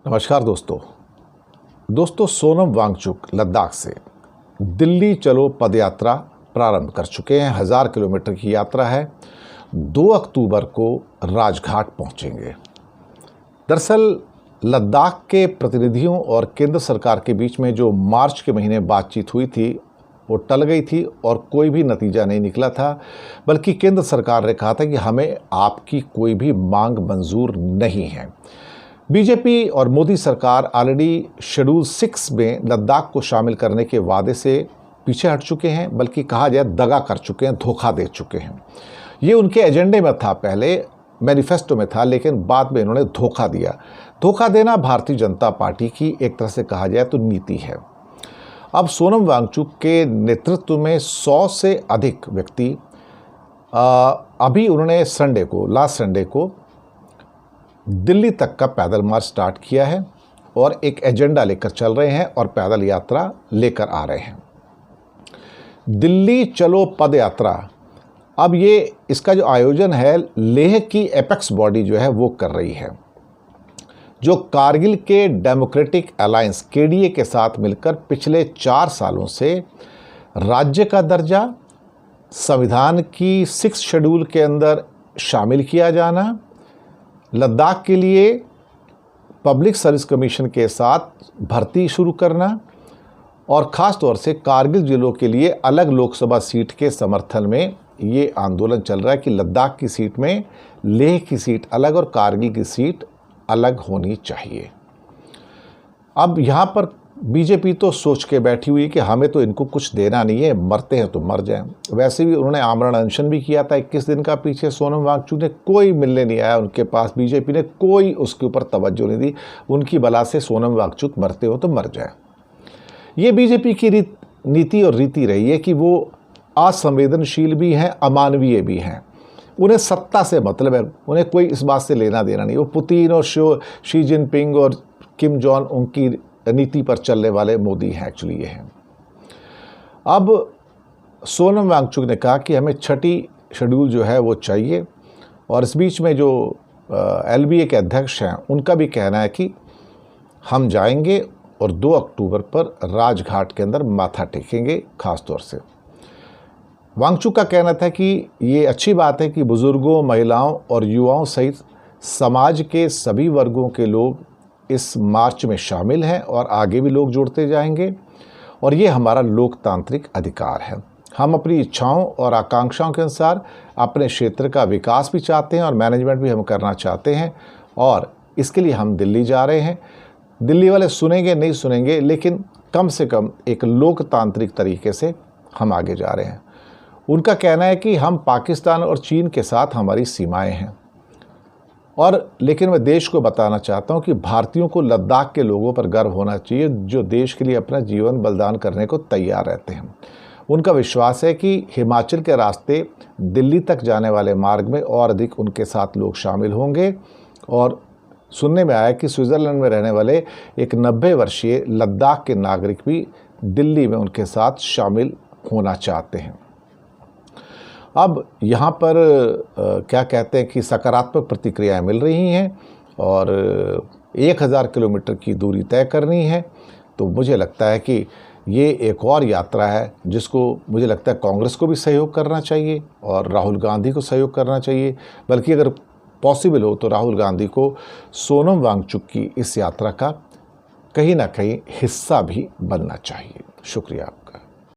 नमस्कार दोस्तों सोनम वांगचुक लद्दाख से दिल्ली चलो पदयात्रा प्रारंभ कर चुके हैं। 1000 किलोमीटर की यात्रा है। 2 अक्टूबर को राजघाट पहुंचेंगे। दरअसल लद्दाख के प्रतिनिधियों और केंद्र सरकार के बीच में जो मार्च के महीने बातचीत हुई थी वो टल गई थी और कोई भी नतीजा नहीं निकला था, बल्कि केंद्र सरकार ने कहा था कि हमें आपकी कोई भी मांग मंजूर नहीं है। बीजेपी और मोदी सरकार ऑलरेडी शेड्यूल 6 में लद्दाख को शामिल करने के वादे से पीछे हट चुके हैं, बल्कि कहा जाए दगा कर चुके हैं, धोखा दे चुके हैं। ये उनके एजेंडे में था, पहले मैनिफेस्टो में था, लेकिन बाद में इन्होंने धोखा दिया। धोखा देना भारतीय जनता पार्टी की एक तरह से कहा जाए तो नीति है। अब सोनम वांगचुक के नेतृत्व में 100 से अधिक व्यक्ति अभी उन्होंने लास्ट संडे को दिल्ली तक का पैदल मार्च स्टार्ट किया है और एक एजेंडा लेकर चल रहे हैं और पैदल यात्रा लेकर आ रहे हैं। दिल्ली चलो पद यात्रा, अब ये इसका जो आयोजन है लेह की एपेक्स बॉडी जो है वो कर रही है, जो कारगिल के डेमोक्रेटिक अलायंस केडीए के साथ मिलकर पिछले 4 सालों से राज्य का दर्जा संविधान की 6 शेड्यूल के अंदर शामिल किया जाना, लद्दाख के लिए पब्लिक सर्विस कमीशन के साथ भर्ती शुरू करना और ख़ास तौर से कारगिल जिलों के लिए अलग लोकसभा सीट के समर्थन में ये आंदोलन चल रहा है कि लद्दाख की सीट में लेह की सीट अलग और कारगिल की सीट अलग होनी चाहिए। अब यहाँ पर बीजेपी तो सोच के बैठी हुई कि हमें तो इनको कुछ देना नहीं है, मरते हैं तो मर जाएं। वैसे भी उन्होंने आमरण अनशन भी किया था 21 दिन का पीछे। सोनम वांगचुक ने कोई मिलने नहीं आया उनके पास, बीजेपी ने कोई उसके ऊपर तवज्जो नहीं दी। उनकी बला से सोनम वांगचुक मरते हो तो मर जाए। ये बीजेपी की नीति और रीति रही है कि वो असंवेदनशील भी हैं, अमानवीय भी हैं। उन्हें सत्ता से मतलब है, उन्हें कोई इस बात से लेना देना नहीं। वो पुतिन और शी जिनपिंग और किम जॉन उनकी नीति पर चलने वाले मोदी हैं, एक्चुअली ये हैं। अब सोनम वांगचुक ने कहा कि हमें 6ठी शेड्यूल जो है वो चाहिए, और इस बीच में जो एलबीए के अध्यक्ष हैं उनका भी कहना है कि हम जाएंगे और 2 अक्टूबर पर राजघाट के अंदर माथा टेकेंगे। खास तौर से वांगचुक का कहना था कि ये अच्छी बात है कि बुजुर्गों, महिलाओं और युवाओं सहित समाज के सभी वर्गों के लोग इस मार्च में शामिल हैं और आगे भी लोग जुड़ते जाएंगे, और ये हमारा लोकतांत्रिक अधिकार है। हम अपनी इच्छाओं और आकांक्षाओं के अनुसार अपने क्षेत्र का विकास भी चाहते हैं और मैनेजमेंट भी हम करना चाहते हैं, और इसके लिए हम दिल्ली जा रहे हैं। दिल्ली वाले सुनेंगे नहीं सुनेंगे, लेकिन कम से कम एक लोकतांत्रिक तरीके से हम आगे जा रहे हैं। उनका कहना है कि हम पाकिस्तान और चीन के साथ हमारी सीमाएं हैं, और लेकिन मैं देश को बताना चाहता हूं कि भारतीयों को लद्दाख के लोगों पर गर्व होना चाहिए, जो देश के लिए अपना जीवन बलिदान करने को तैयार रहते हैं। उनका विश्वास है कि हिमाचल के रास्ते दिल्ली तक जाने वाले मार्ग में और अधिक उनके साथ लोग शामिल होंगे, और सुनने में आया कि स्विट्ज़रलैंड में रहने वाले एक 90 वर्षीय लद्दाख के नागरिक भी दिल्ली में उनके साथ शामिल होना चाहते हैं। अब यहाँ पर क्या कहते हैं कि सकारात्मक प्रतिक्रियाएं मिल रही हैं, और 1000 किलोमीटर की दूरी तय करनी है। तो मुझे लगता है कि ये एक और यात्रा है जिसको मुझे लगता है कांग्रेस को भी सहयोग करना चाहिए और राहुल गांधी को सहयोग करना चाहिए, बल्कि अगर पॉसिबल हो तो राहुल गांधी को सोनम वांगचुक की इस यात्रा का कहीं ना कहीं हिस्सा भी बनना चाहिए। शुक्रिया आपका।